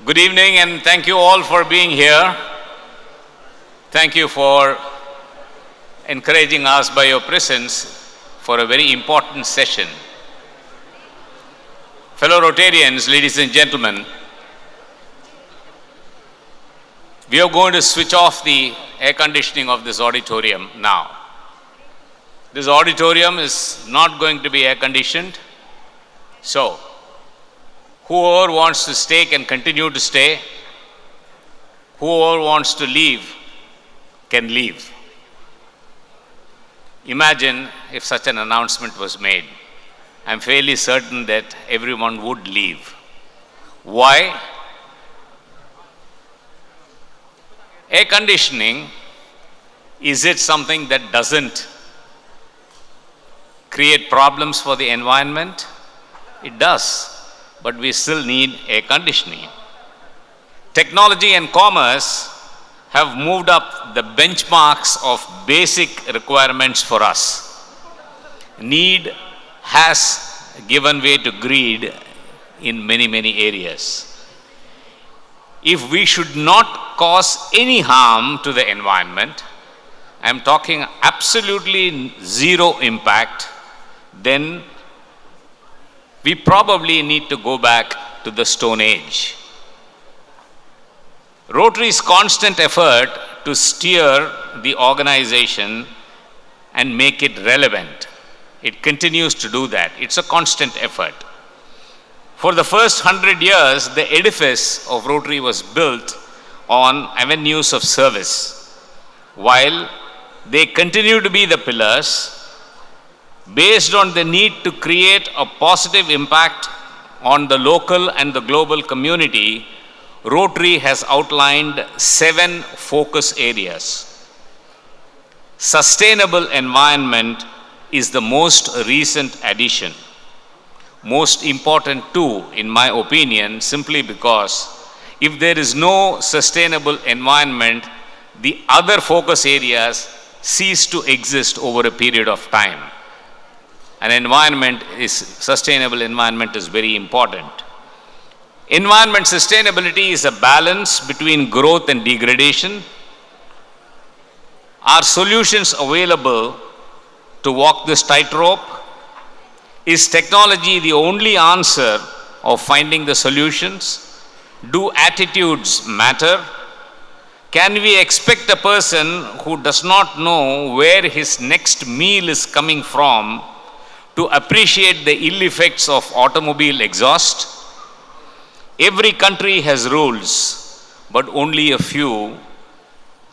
Good evening and thank you all for being here. Thank you for encouraging us by your presence for a very important session. Fellow Rotarians, ladies and gentlemen, we are going to switch off the air conditioning of this auditorium now. This auditorium is not going to be air conditioned, so whoever wants to stay can continue to stay. Whoever wants to leave can leave. Imagine if such an announcement was made. I'm fairly certain that everyone would leave. Why? Air conditioning, is it something that doesn't create problems for the environment? It does. But we still need air conditioning. Technology and commerce have moved up the benchmarks of basic requirements for us. Need has given way to greed in many areas. If we should not cause any harm to the environment, I'm talking absolutely zero impact, then we probably need to go back to the Stone Age. Rotary's constant effort to steer the organization and make it relevant, it continues to do that. It's a constant effort. For the first 100 years, the edifice of Rotary was built on avenues of service. While they continue to be the pillars, based on the need to create a positive impact on the local and the global community, Rotary has outlined 7 focus areas. Sustainable environment is the most recent addition. Most important too, in my opinion, simply because if there is no sustainable environment, the other focus areas cease to exist over a period of time. Sustainable environment is very important. Environment sustainability is a balance between growth and degradation. Are solutions available to walk this tightrope? Is technology the only answer of finding the solutions? Do attitudes matter? Can we expect a person who does not know where his next meal is coming from to appreciate the ill effects of automobile exhaust? Every country has rules, but only a few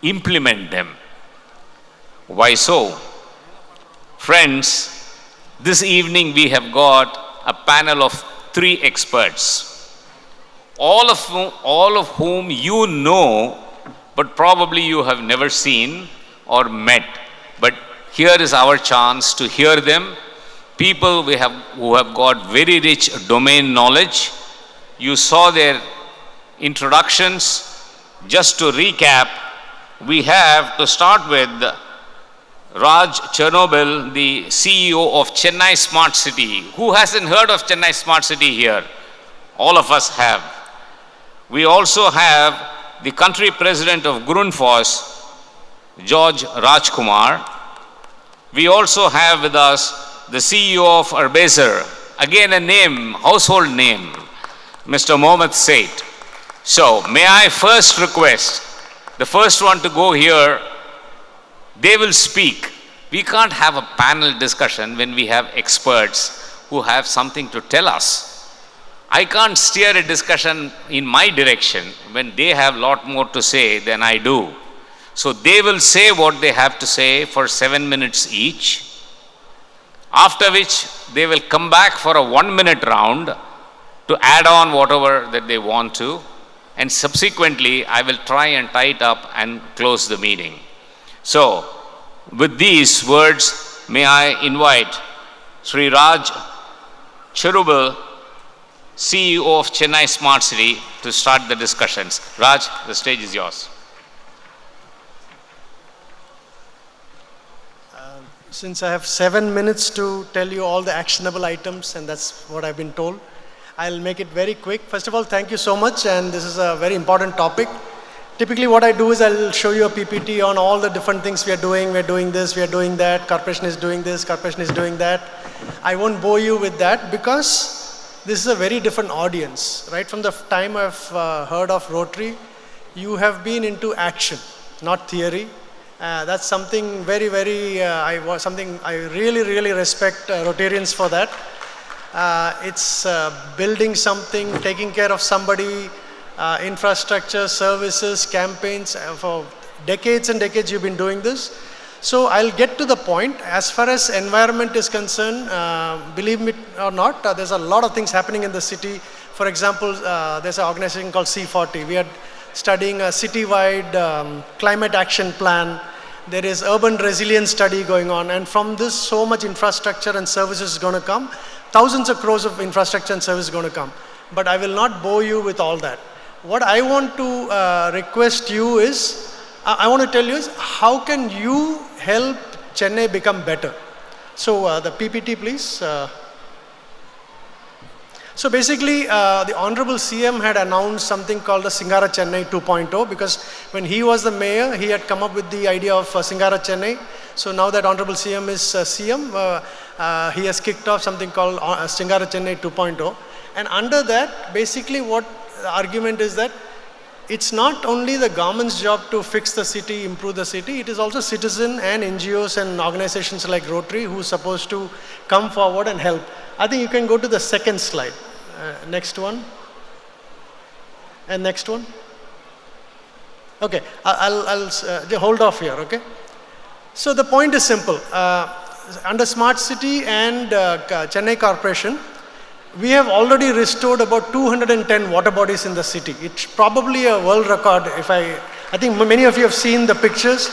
implement them. Why so? Friends, this evening we have got a panel of 3 experts, all of whom you know, but probably you have never seen or met. But here is our chance to hear them. People who have got very rich domain knowledge. You saw their introductions. Just to recap, we have to start with Raj Chernobyl, the CEO of Chennai Smart City. Who hasn't heard of Chennai Smart City here? All of us have. We also have the country president of Grundfos, George Rajkumar. We also have with us the CEO of Arbezer, again a name, household name, Mr. Mohammed Said. So, may I first request the first one to go here? They will speak. We can't have a panel discussion when we have experts who have something to tell us. I can't steer a discussion in my direction when they have a lot more to say than I do. So they will say what they have to say for 7 minutes each, after which they will come back for a 1-minute round to add on whatever that they want to, and subsequently I will try and tie it up and close the meeting. So, with these words, may I invite Sri Raj Chernobyl, CEO of Chennai Smart City, to start the discussions. Raj, the stage is yours. Since I have 7 minutes to tell you all the actionable items, and that's what I've been told, I'll make it very quick. First of all, thank you so much, and this is a very important topic. Typically what I do is I'll show you a PPT on all the different things we are doing. We're doing this, we are doing that, corporation is doing this, corporation is doing that. I won't bore you with that because this is a very different audience. Right from the time I've heard of Rotary, you have been into action, not theory. That's something very, very, something I really, really respect Rotarians for that. It's building something, taking care of somebody, infrastructure, services, campaigns. For decades and decades you've been doing this. So I'll get to the point. As far as environment is concerned, believe me or not, there's a lot of things happening in the city. For example, there's an organization called C40. We are studying a citywide climate action plan. There is urban resilience study going on, and from this so much infrastructure and services is going to come. Thousands of crores of infrastructure and service is going to come. But I will not bore you with all that. What I want to request you is, I want to tell you is, how can you help Chennai become better? So the PPT please. So basically, the Honorable CM had announced something called the Singara Chennai 2.0, because when he was the mayor, he had come up with the idea of Singara Chennai. So now that Honorable CM is CM, he has kicked off something called Singara Chennai 2.0. And under that, basically what the argument is that it's not only the government's job to fix the city, improve the city, it is also citizen and NGOs and organizations like Rotary who's supposed to come forward and help. I think you can go to the second slide. Next one. And next one. Okay, I'll hold off here, okay? So the point is simple. Under Smart City and Chennai Corporation, we have already restored about 210 water bodies in the city. It's probably a world record. I think many of you have seen the pictures.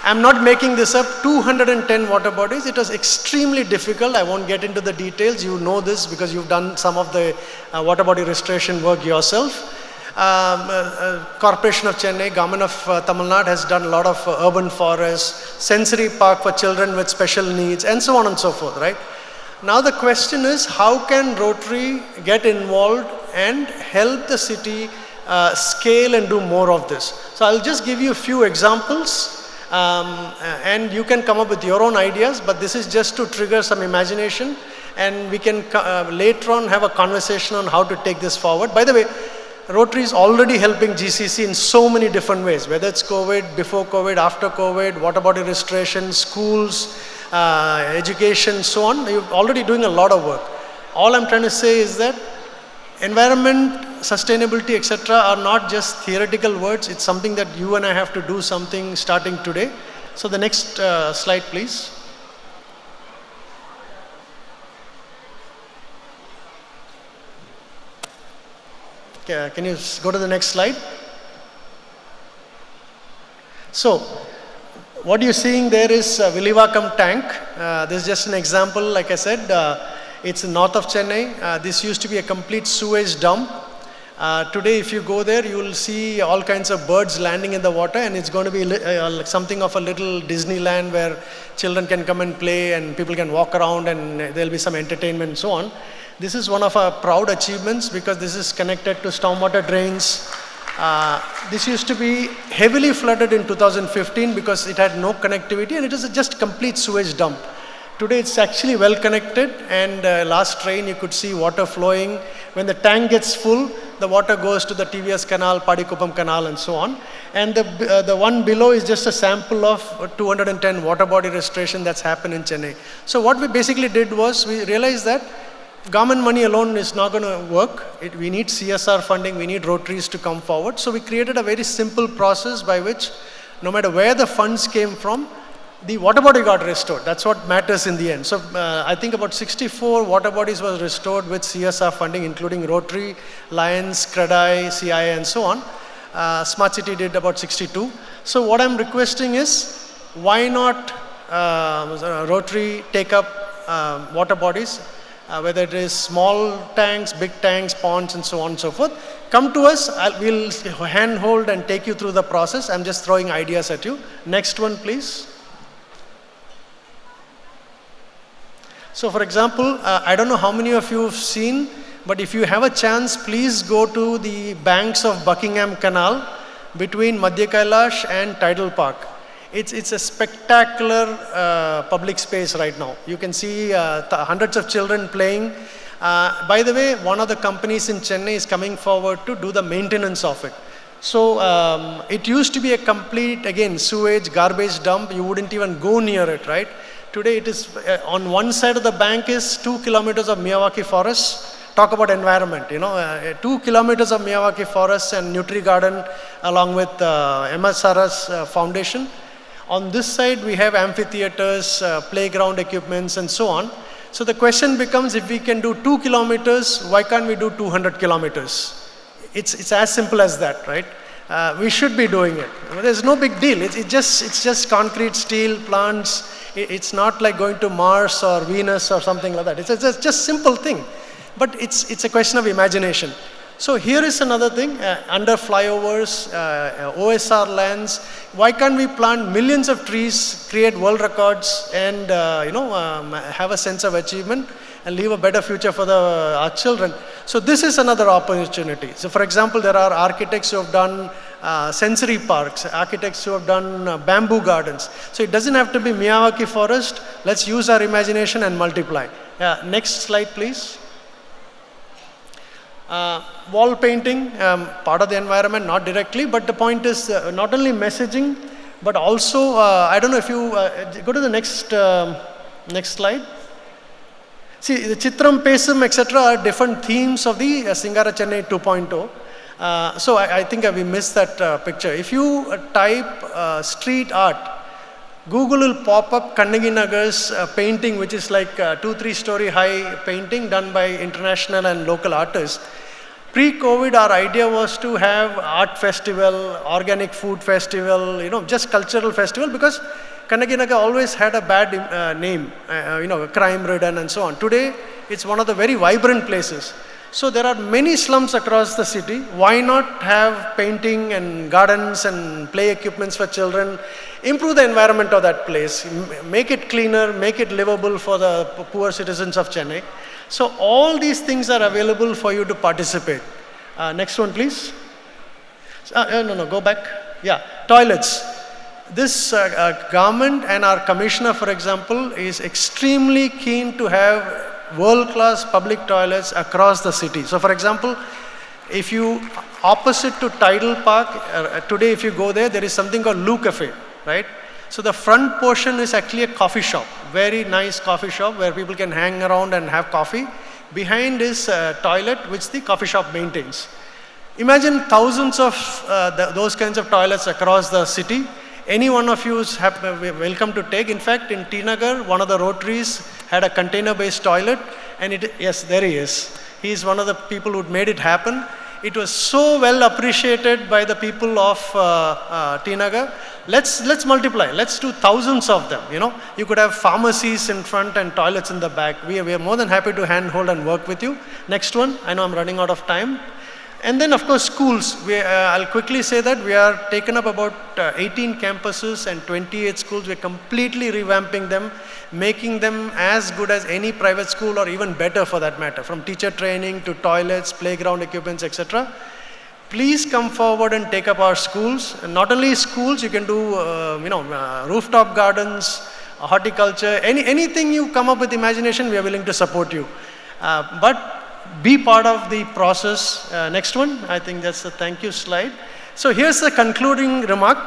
I'm not making this up, 210 water bodies. It was extremely difficult. I won't get into the details. You know this because you've done some of the water body restoration work yourself. Corporation of Chennai, Government of Tamil Nadu has done a lot of urban forests, sensory park for children with special needs, and so on and so forth, right? Now the question is, how can Rotary get involved and help the city scale and do more of this? So I'll just give you a few examples. And you can come up with your own ideas, but this is just to trigger some imagination, and we can later on have a conversation on how to take this forward. By the way, Rotary is already helping GCC in so many different ways, whether it's COVID, before COVID, after COVID, water body restoration, schools, education, so on. You're already doing a lot of work. All I'm trying to say is that environment, sustainability, etc. are not just theoretical words. It's something that you and I have to do something starting today. So the next slide, please. Okay, can you go to the next slide? So, what you're seeing there is Villivakam tank. This is just an example, like I said. It's north of Chennai. This used to be a complete sewage dump. Today, if you go there, you will see all kinds of birds landing in the water, and it's going to be something of a little Disneyland where children can come and play and people can walk around and there'll be some entertainment and so on. This is one of our proud achievements because this is connected to stormwater drains. This used to be heavily flooded in 2015 because it had no connectivity and it was just complete sewage dump. Today it's actually well connected, and last rain you could see water flowing. When the tank gets full, the water goes to the TVS canal, Padikuppam canal and so on. And the one below is just a sample of 210 water body restoration that's happened in Chennai. So what we basically did was we realized that government money alone is not going to work. We need CSR funding, we need Rotaries to come forward. So we created a very simple process by which no matter where the funds came from, the water body got restored. That's what matters in the end. So I think about 64 water bodies was restored with CSR funding, including Rotary, Lions, CREDAI, CIA and so on. Smart City did about 62. So what I'm requesting is, why not Rotary take up water bodies, whether it is small tanks, big tanks, ponds and so on and so forth. Come to us, we'll handhold and take you through the process. I'm just throwing ideas at you. Next one please. So for example, I don't know how many of you have seen but if you have a chance, please go to the banks of Buckingham Canal between Madhya Kailash and Tidal Park. It's a spectacular public space right now. You can see hundreds of children playing. By the way, one of the companies in Chennai is coming forward to do the maintenance of it. So it used to be a complete, again, sewage, garbage dump. You wouldn't even go near it, right? Today it is, on one side of the bank is 2 kilometers of Miyawaki forest. Talk about environment, 2 kilometers of Miyawaki forest and Nutri Garden along with MSRS Foundation. On this side, we have amphitheaters, playground equipments, and so on. So the question becomes, if we can do 2 kilometers, why can't we do 200 kilometers? It's as simple as that, right? We should be doing it. There's no big deal. It's just concrete, steel, plants. It's not like going to Mars or Venus or something like that. It's just simple thing. But it's a question of imagination. So here is another thing, under flyovers, OSR lands, why can't we plant millions of trees, create world records, and have a sense of achievement and leave a better future for our children. So this is another opportunity. So for example, there are architects who have done sensory parks, architects who have done bamboo gardens. So it doesn't have to be Miyawaki forest. Let's use our imagination and multiply. Next slide, please. Wall painting, part of the environment, not directly, but the point is not only messaging, but also, I don't know if you, go to the next slide. See, the Chitram, Pesam, etc. are different themes of the Singara Chennai 2.0. So I think we missed that picture. If you type street art, Google will pop up Kannagi Nagar's painting, which is like 2-3 story high painting done by international and local artists. Pre-COVID, our idea was to have art festival, organic food festival, just cultural festival, because Kannagi Nagar always had a bad name, crime-ridden and so on. Today, it's one of the very vibrant places. So there are many slums across the city. Why not have painting and gardens and play equipments for children? Improve the environment of that place, make it cleaner, make it livable for the poor citizens of Chennai. So all these things are available for you to participate. Next one, please. No, go back. Yeah, toilets. This government and our commissioner, for example, is extremely keen to have world-class public toilets across the city. So for example, if you, opposite to Tidal Park, today if you go there, there is something called Lou Cafe, right? So the front portion is actually a coffee shop, very nice coffee shop where people can hang around and have coffee. Behind is a toilet which the coffee shop maintains. Imagine thousands of those kinds of toilets across the city. Any one of you is welcome to take. In fact, in T Nagar, one of the Rotaries had a container-based toilet, and yes, there he is. He is one of the people who made it happen. It was so well appreciated by the people of T Nagar. Let's multiply. Let's do thousands of them. You could have pharmacies in front and toilets in the back. We are more than happy to handhold and work with you. Next one. I know I'm running out of time. And then, of course, schools. I'll quickly say that we are taken up about 18 campuses and 28 schools. We're completely revamping them, making them as good as any private school or even better for that matter, from teacher training to toilets, playground equipments, etc. Please come forward and take up our schools. And not only schools, you can do rooftop gardens, horticulture, anything you come up with imagination, we are willing to support you. But be part of the process. Next one, I think that's the thank you slide. So here's the concluding remark.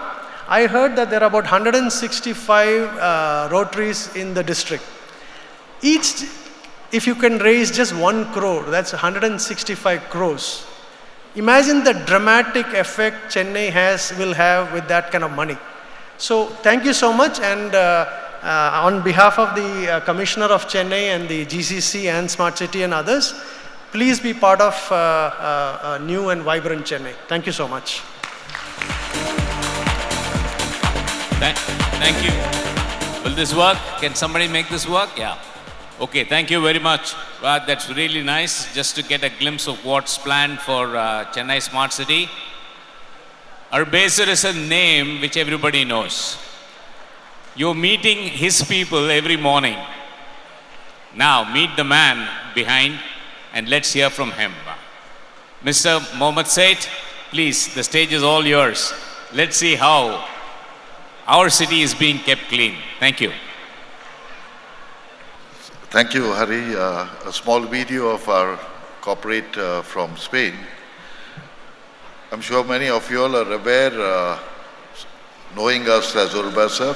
I heard that there are about 165 Rotaries in the district. Each, if you can raise just 1 crore, that's 165 crores. Imagine the dramatic effect Chennai will have with that kind of money. So thank you so much, and on behalf of the Commissioner of Chennai and the GCC and Smart City and others, please be part of a new and vibrant Chennai. Thank you so much. Thank you. Will this work? Can somebody make this work? Yeah. Okay, thank you very much. That's really nice, just to get a glimpse of what's planned for Chennai Smart City. Arbesar is a name which everybody knows. You're meeting his people every morning. Now, meet the man behind. and let's hear from him. Mr. Mohammed Said, please, the stage is all yours. Let's see how our city is being kept clean. Thank you. Thank you, Hari. A small video of our corporate from Spain. I'm sure many of you all are aware, knowing us as Urbasa,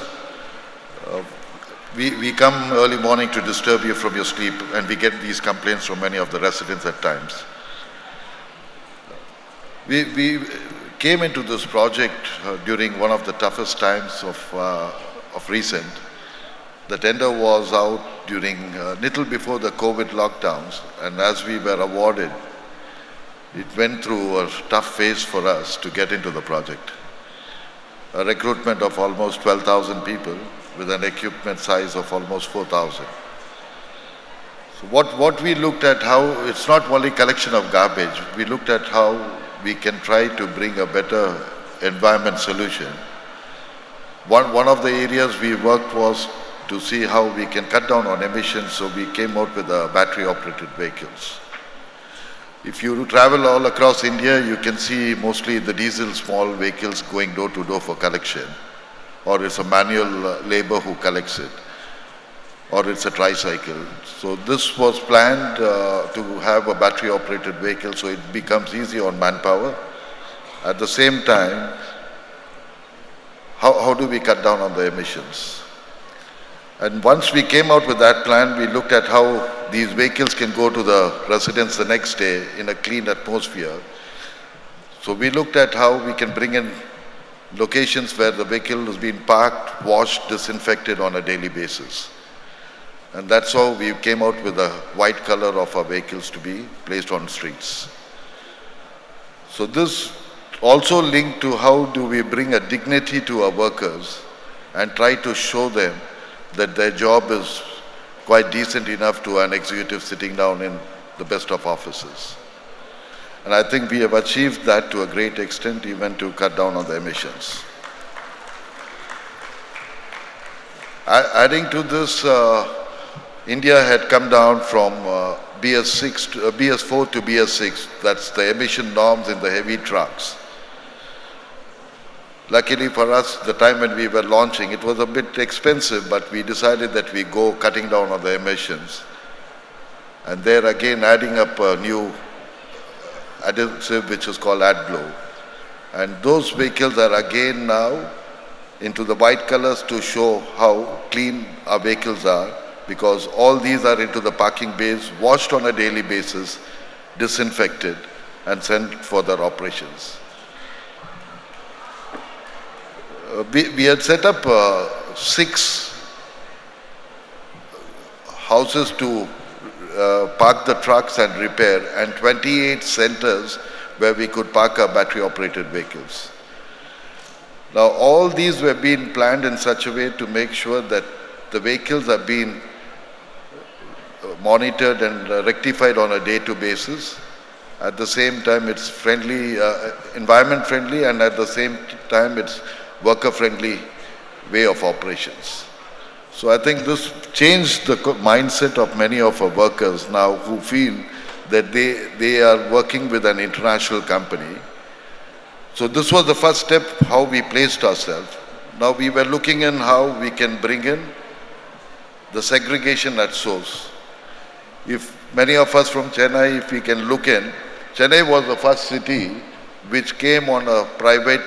we come early morning to disturb you from your sleep, and we get these complaints from many of the residents at times. We came into this project during one of the toughest times of recent. The tender was out during little before the COVID lockdowns, and as we were awarded, it went through a tough phase for us to get into the project. A recruitment of almost 12,000 people with an equipment size of almost 4,000. So what we looked at, how it's not only collection of garbage, we looked at how we can try to bring a better environment solution. One of the areas we worked was to see how we can cut down on emissions, so we came out with battery operated vehicles. If you travel all across India, you can see mostly the diesel small vehicles going door to door for collection, or it's a manual labor who collects it, or it's a tricycle. So this was planned to have a battery operated vehicle, so it becomes easy on manpower. At the same time, how do we cut down on the emissions? And once we came out with that plan, we looked at how these vehicles can go to the residents the next day in a clean atmosphere. So we looked at how we can bring in locations where the vehicle is being parked, washed, disinfected on a daily basis. And that's how we came out with the white color of our vehicles to be placed on streets. So this also linked to how do we bring a dignity to our workers and try to show them that their job is quite decent enough to an executive sitting down in the best of offices. And I think we have achieved that to a great extent, even to cut down on the emissions. Adding to this, India had come down from BS4 to BS6, that's the emission norms in the heavy trucks. Luckily for us, the time when we were launching, it was a bit expensive, but we decided that we go cutting down on the emissions. And there again, adding up a new adhesive which is called AdBlow. And those vehicles are again now into the white colors to show how clean our vehicles are, because all these are into the parking bays, washed on a daily basis, disinfected, and sent for their operations. We had set up 6 houses to park the trucks and repair, and 28 centers where we could park our battery operated vehicles. Now all these were being planned in such a way to make sure that the vehicles are being monitored and rectified on a day-to-day basis. At the same time, it's friendly, environment friendly, and at the same time, it's worker-friendly way of operations. So I think this changed the mindset of many of our workers now, who feel that they are working with an international company. So this was the first step, how we placed ourselves. Now we were looking in how we can bring in the segregation at source. If many of us from Chennai, if we can look in, Chennai was the first city which came on a private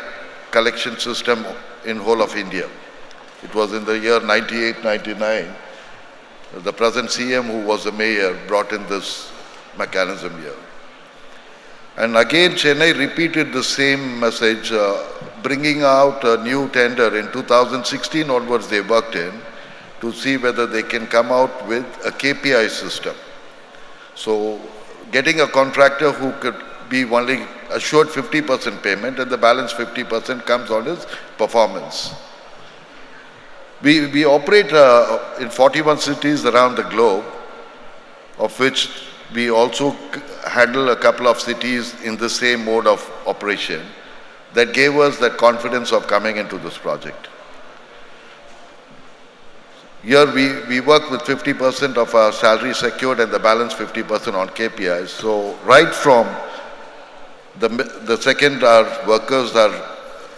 collection system in whole of India. It was in the year 98, 99. The present CM, who was the mayor, brought in this mechanism here. And again, Chennai repeated the same message, bringing out a new tender in 2016 onwards they worked in, to see whether they can come out with a KPI system. So getting a contractor who could be only assured 50% payment, and the balance 50% comes on his performance. We operate in 41 cities around the globe, of which we also handle a couple of cities in the same mode of operation. That gave us that confidence of coming into this project. Here we work with 50% of our salary secured and the balance 50% on KPIs. So right from the second our workers are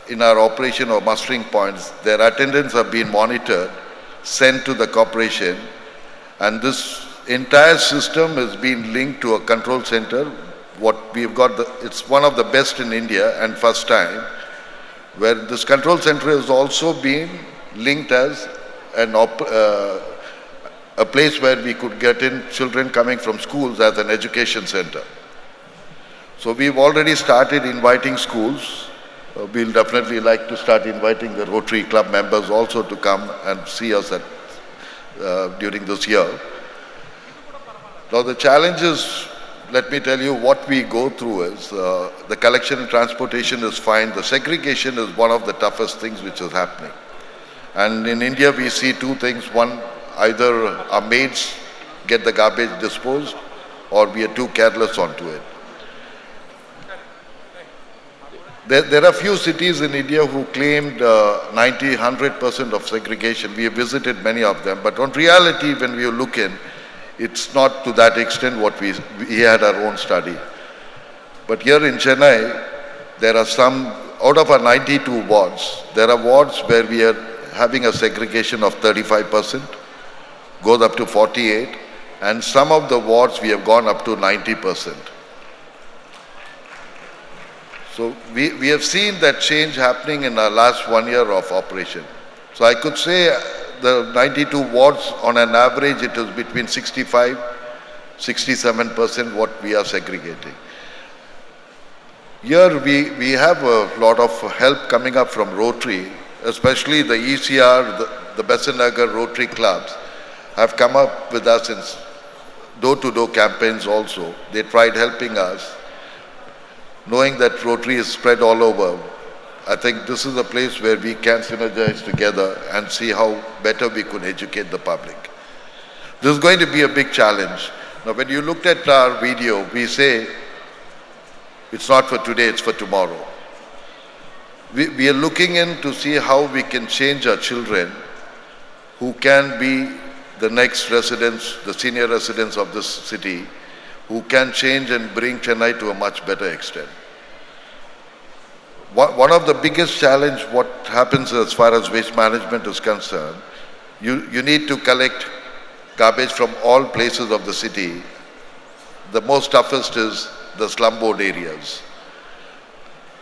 in our operation or mustering points, their attendance are being monitored, sent to the corporation, and this entire system is being linked to a control center. What we've got, it's one of the best in India and first time, where this control center is also being linked as a place where we could get in children coming from schools as an education center. So we've already started inviting schools. We'll definitely like to start inviting the Rotary Club members also to come and see us during this year. Now the challenge is, let me tell you what we go through is, the collection and transportation is fine. The segregation is one of the toughest things which is happening. And in India we see two things. One, either our maids get the garbage disposed or we are too careless onto it. There are few cities in India who claimed 90, 100% of segregation. We have visited many of them, but on reality, when we look in, it's not to that extent what we had our own study. But here in Chennai, there are some, out of our 92 wards, there are wards where we are having a segregation of 35%, goes up to 48%, and some of the wards we have gone up to 90%. So we have seen that change happening in our last 1 year of operation. So I could say the 92 wards, on an average, it is between 65, 67% what we are segregating. Here we have a lot of help coming up from Rotary, especially the ECR, the Besanagar Rotary clubs have come up with us in door-to-door campaigns also. They tried helping us. Knowing that Rotary is spread all over, I think this is a place where we can synergize together and see how better we could educate the public. This is going to be a big challenge. Now, when you looked at our video, we say, it's not for today, it's for tomorrow. We are looking in to see how we can change our children who can be the next residents, the senior residents of this city, who can change and bring Chennai to a much better extent. One of the biggest challenge what happens as far as waste management is concerned, you need to collect garbage from all places of the city. The most toughest is the slum board areas.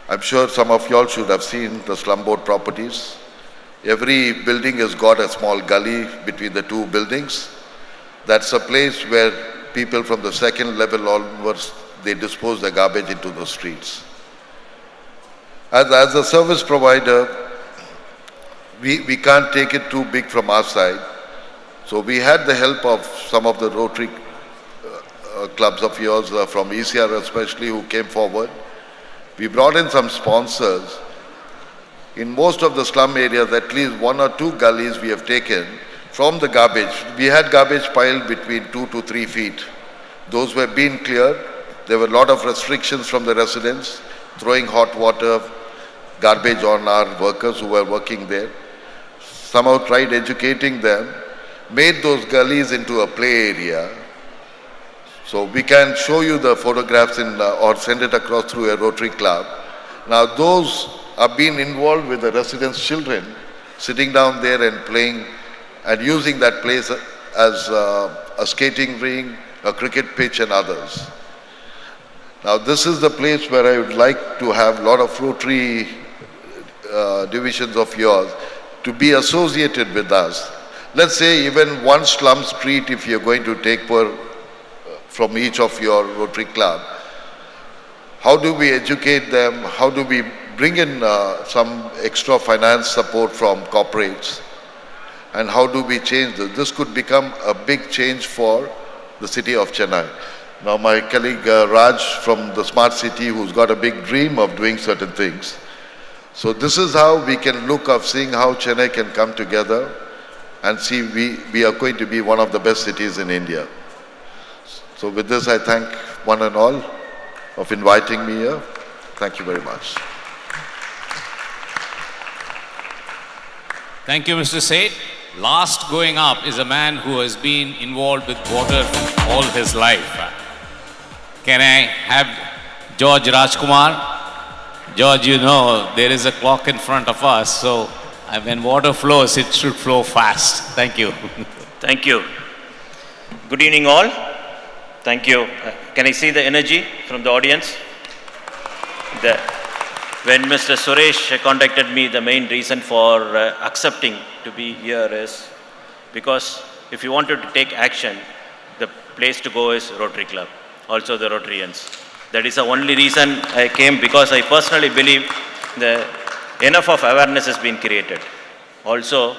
I'm sure some of y'all should have seen the slum board properties. Every building has got a small gully between the two buildings. That's a place where people from the second level onwards, they dispose the garbage into the streets. As a service provider, we can't take it too big from our side. So we had the help of some of the Rotary clubs of yours, from ECR especially, who came forward. We brought in some sponsors. In most of the slum areas, at least 1 or 2 gullies we have taken from the garbage. We had garbage piled between 2 to 3 feet. Those were being cleared. There were a lot of restrictions from the residents, throwing hot water, garbage on our workers who were working there. Somehow tried educating them, made those gullies into a play area. So we can show you the photographs or send it across through a Rotary club. Now those are being involved with the residents' children, sitting down there and playing and using that place as a skating ring, a cricket pitch and others. Now this is the place where I would like to have a lot of Rotary divisions of yours to be associated with us. Let's say even one slum street, if you're going to take from each of your Rotary club, how do we educate them? How do we bring in some extra finance support from corporates? And how do we change this? This could become a big change for the city of Chennai. Now my colleague Raj from the Smart City, who's got a big dream of doing certain things. So this is how we can look of seeing how Chennai can come together and see we are going to be one of the best cities in India. So with this, I thank one and all of inviting me here. Thank you very much. Thank you, Mr. Seth. last going up is a man who has been involved with water all his life. Can I have George Rajkumar? George, you know, there is a clock in front of us, so when water flows, it should flow fast. Thank you. Thank you. Good evening all. Thank you. Can I see the energy from the audience? When Mr. Suresh contacted me, the main reason for accepting to be here is because if you wanted to take action, the place to go is Rotary Club, also the Rotarians. That is the only reason I came, because I personally believe that enough of awareness has been created. Also,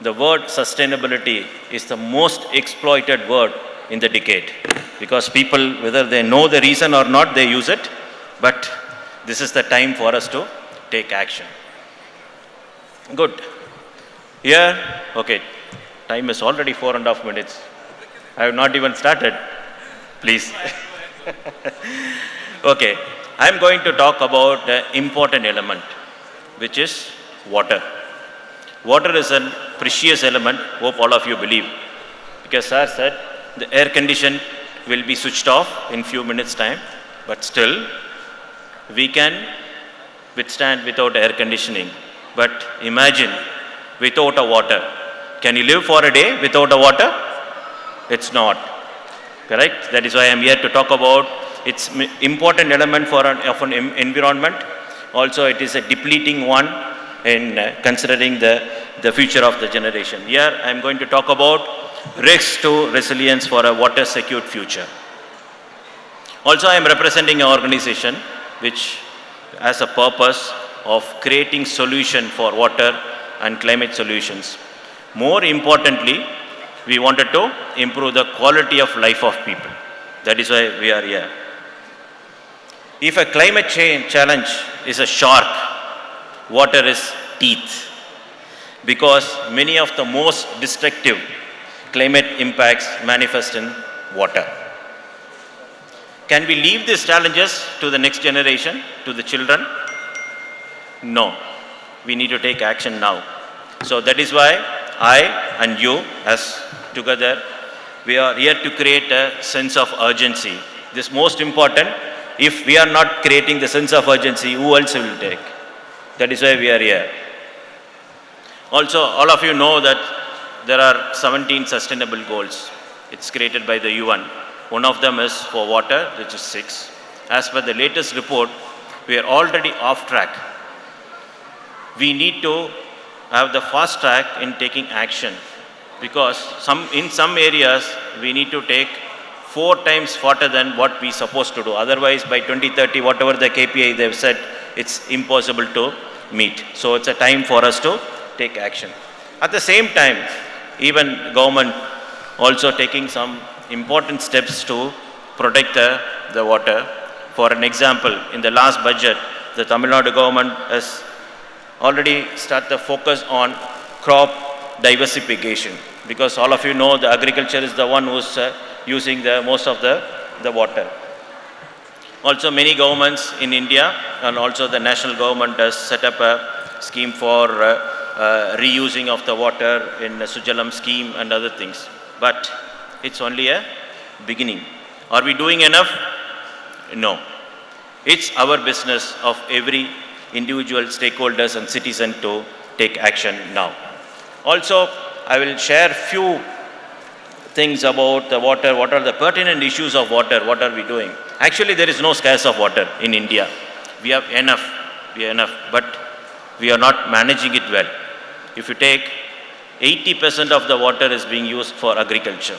the word sustainability is the most exploited word in the decade, because people, whether they know the reason or not, they use it, but this is the time for us to take action. Good. Here, okay, time is already 4.5 minutes. I have not even started. Please. Okay, I am going to talk about the important element, which is water. Water is a precious element, hope all of you believe. Because sir said, the air condition will be switched off in few minutes time, but still, we can withstand without air conditioning. But imagine, without a water. Can you live for a day without a water? It's not. Correct? That is why I am here to talk about its important element for of an environment. Also, it is a depleting one in considering the future of the generation. Here, I am going to talk about risks to resilience for a water-secured future. Also, I am representing an organization which has a purpose of creating solution for water and climate solutions. More importantly, we wanted to improve the quality of life of people. That is why we are here. If a climate change challenge is a shark, water is teeth. Because many of the most destructive climate impacts manifest in water. Can we leave these challenges to the next generation, to the children? No. We need to take action now. So that is why I and you, as together, we are here to create a sense of urgency. This is most important. If we are not creating the sense of urgency, who else will take? That is why we are here. Also, all of you know that there are 17 sustainable goals. It's created by the UN. One of them is for water, which is 6. As per the latest report, we are already off track. We need to have the fast track in taking action, because in some areas we need to take 4 times faster than what we supposed to do. Otherwise, by 2030, whatever the KPI they've said, it's impossible to meet. So it's a time for us to take action. At the same time, even government also taking some important steps to protect the water. For an example, in the last budget, the Tamil Nadu government has already started the focus on crop diversification, because all of you know the agriculture is the one who's using the most of the water. Also, many governments in India and also the national government has set up a scheme for reusing of the water in the Sujalam scheme and other things. But it's only a beginning. Are we doing enough? No. It's our business of every individual stakeholders and citizen to take action now. Also, I will share few things about the water. What are the pertinent issues of water? What are we doing? Actually, there is no scarce of water in India. We have enough. But we are not managing it well. If you take 80% of the water is being used for agriculture.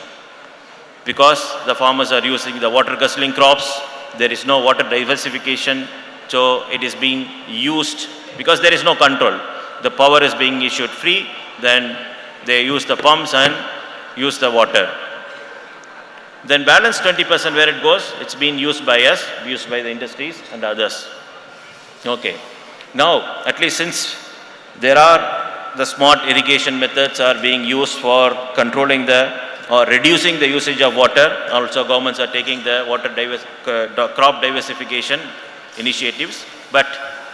Because the farmers are using the water guzzling crops, there is no water diversification, so it is being used because there is no control. The power is being issued free, then they use the pumps and use the water. Then balance 20% where it goes, it's being used by us, used by the industries and others. Okay. Now, at least since there are the smart irrigation methods are being used for controlling or reducing the usage of water. Also, governments are taking the crop diversification initiatives. But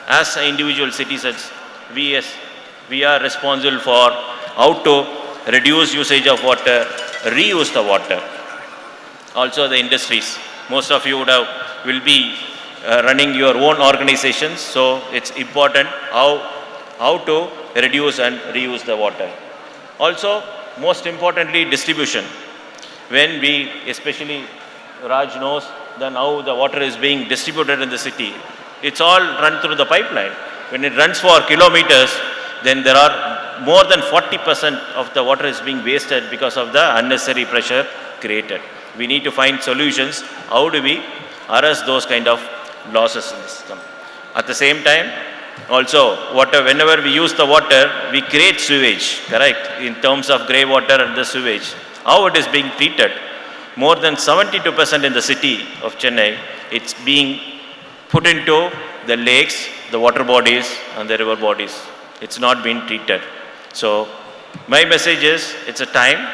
as individual citizens, we are responsible for how to reduce usage of water, reuse the water. Also the industries. Most of you will be running your own organizations, so it's important how to reduce and reuse the water. Also, most importantly, distribution. When we, especially Raj knows, then how the water is being distributed in the city. It's all run through the pipeline. When it runs for kilometers, then there are more than 40% of the water is being wasted because of the unnecessary pressure created. We need to find solutions. How do we arrest those kind of losses in the system? At the same time, also, water, whenever we use the water, we create sewage, correct? In terms of grey water and the sewage. How it is being treated? More than 72% in the city of Chennai, it's being put into the lakes, the water bodies and the river bodies. It's not been treated. So, my message is, it's a time,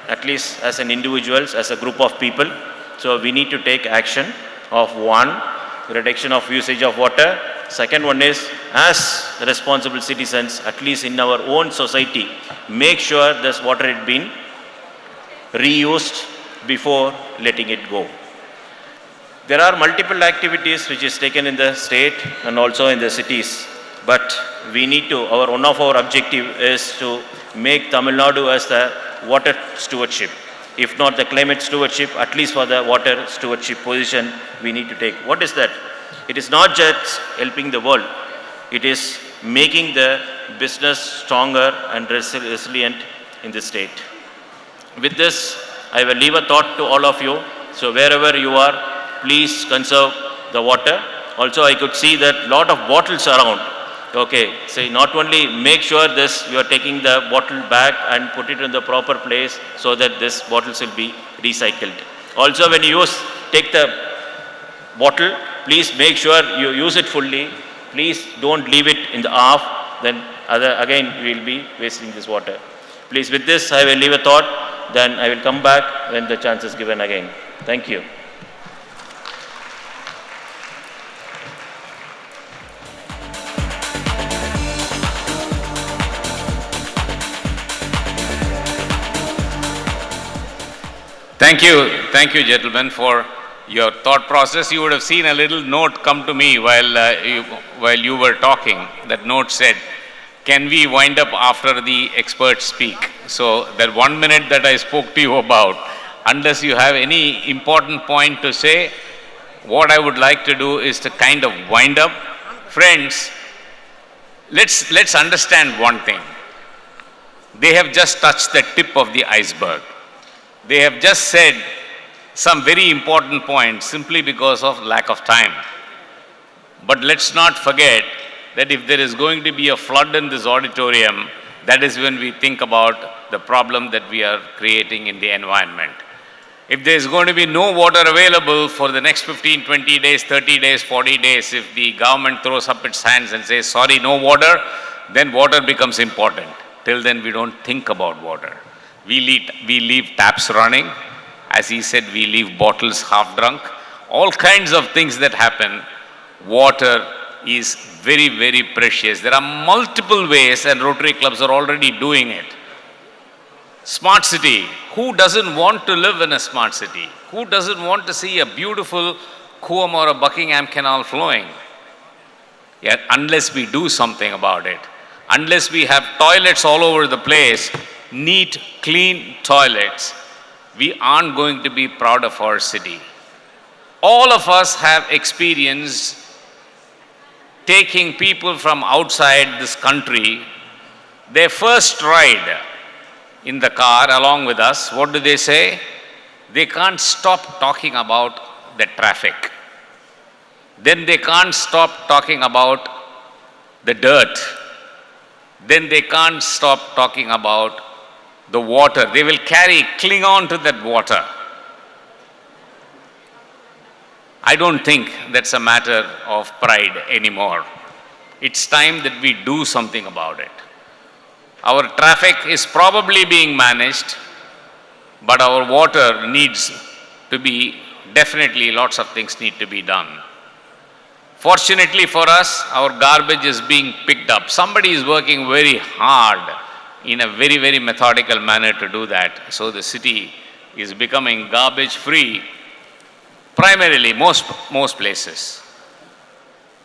at least as an individuals, as a group of people. So, we need to take action of one, reduction of usage of water. Second one is, as responsible citizens, at least in our own society, make sure this water is being reused before letting it go. There are multiple activities which is taken in the state and also in the cities, but we need to, one of our objective is to make Tamil Nadu as the water stewardship. If not the climate stewardship, at least for the water stewardship position we need to take. What is that? It is not just helping the world, it is making the business stronger and resilient in the state. With this, I will leave a thought to all of you. So wherever you are, please conserve the water. Also, I could see that lot of bottles around. Okay, so not only make sure this, you are taking the bottle back and put it in the proper place so that this bottles will be recycled. Also, when you take the bottle, please make sure you use it fully. Please don't leave it in the half, then again we will be wasting this water. Please, with this, I will leave a thought, then I will come back when the chance is given again. Thank you. Thank you, gentlemen, for your thought process. You would have seen a little note come to me while you were talking. That note said, can we wind up after the experts speak? So that 1 minute that I spoke to you about, unless you have any important point to say, what I would like to do is to kind of wind up. Friends, let's understand one thing. They have just touched the tip of the iceberg. They have just said some very important points simply because of lack of time. But let's not forget that if there is going to be a flood in this auditorium, that is when we think about the problem that we are creating in the environment. If there is going to be no water available for the next 15, 20 days, 30 days, 40 days, if the government throws up its hands and says, sorry, no water, then water becomes important. Till then, we don't think about water. We leave taps running. As he said, we leave bottles half drunk. All kinds of things that happen. Water is very, very precious. There are multiple ways, and Rotary clubs are already doing it. Smart city. Who doesn't want to live in a smart city? Who doesn't want to see a beautiful Coombe or a Buckingham Canal flowing? Yet, unless we do something about it, unless we have toilets all over the place, neat, clean toilets, we aren't going to be proud of our city. All of us have experienced taking people from outside this country, their first ride in the car along with us. What do they say? They can't stop talking about the traffic. Then they can't stop talking about the dirt. Then they can't stop talking about the water. They will cling on to that water. I don't think that's a matter of pride anymore. It's time that we do something about it. Our traffic is probably being managed, but our water needs to be, definitely lots of things need to be done. Fortunately for us, our garbage is being picked up. Somebody is working very hard in a very, very methodical manner to do that. So the city is becoming garbage free, primarily most places.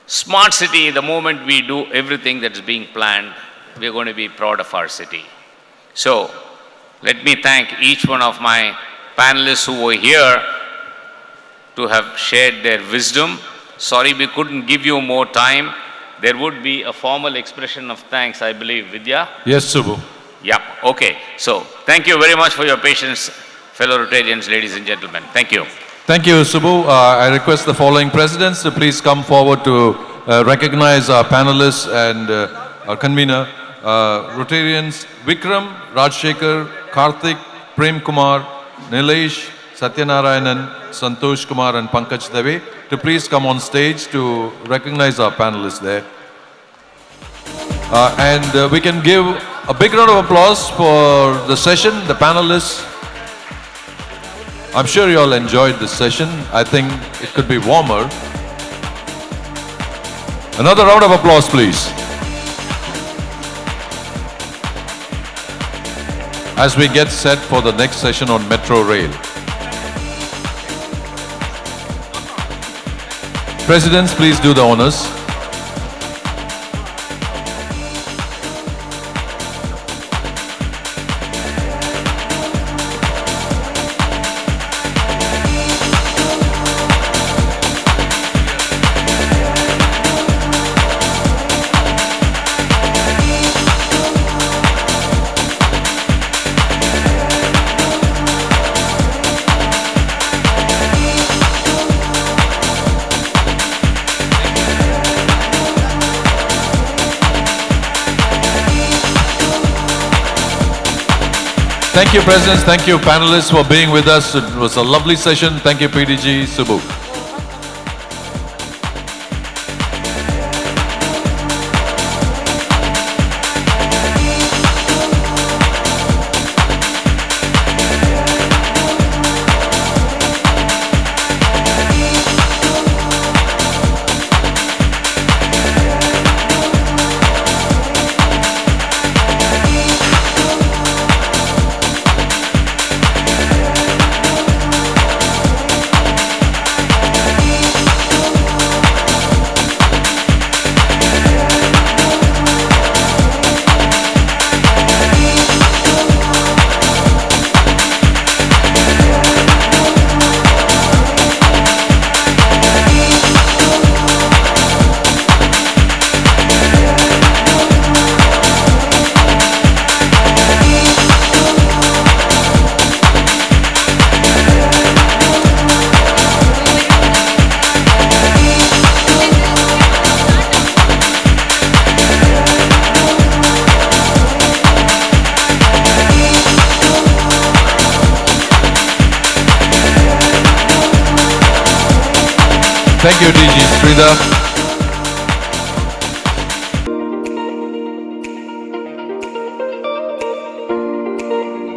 Smart city, the moment we do everything that's being planned, we're going to be proud of our city. So let me thank each one of my panelists who were here to have shared their wisdom. Sorry we couldn't give you more time. There would be a formal expression of thanks, I believe. Vidya? Yes, Subbu. Yeah, okay. So thank you very much for your patience, fellow Rotarians, ladies and gentlemen. Thank you. Thank you, Subbu. I request the following presidents to please come forward to recognize our panelists and our convener, Rotarians Vikram, Rajshekhar, Karthik, Prem Kumar, Nilesh, Satyanarayanan, Santosh Kumar and Pankaj Dave to please come on stage to recognize our panelists there. And we can give a big round of applause for the session, the panelists. I'm sure you all enjoyed this session. I think it could be warmer. Another round of applause, please. As we get set for the next session on Metro Rail. Presidents, please do the honors. Thank you, Presidents. Thank you, panelists, for being with us. It was a lovely session. Thank you, PDG, Subbu. Thank you, DG Sridhar.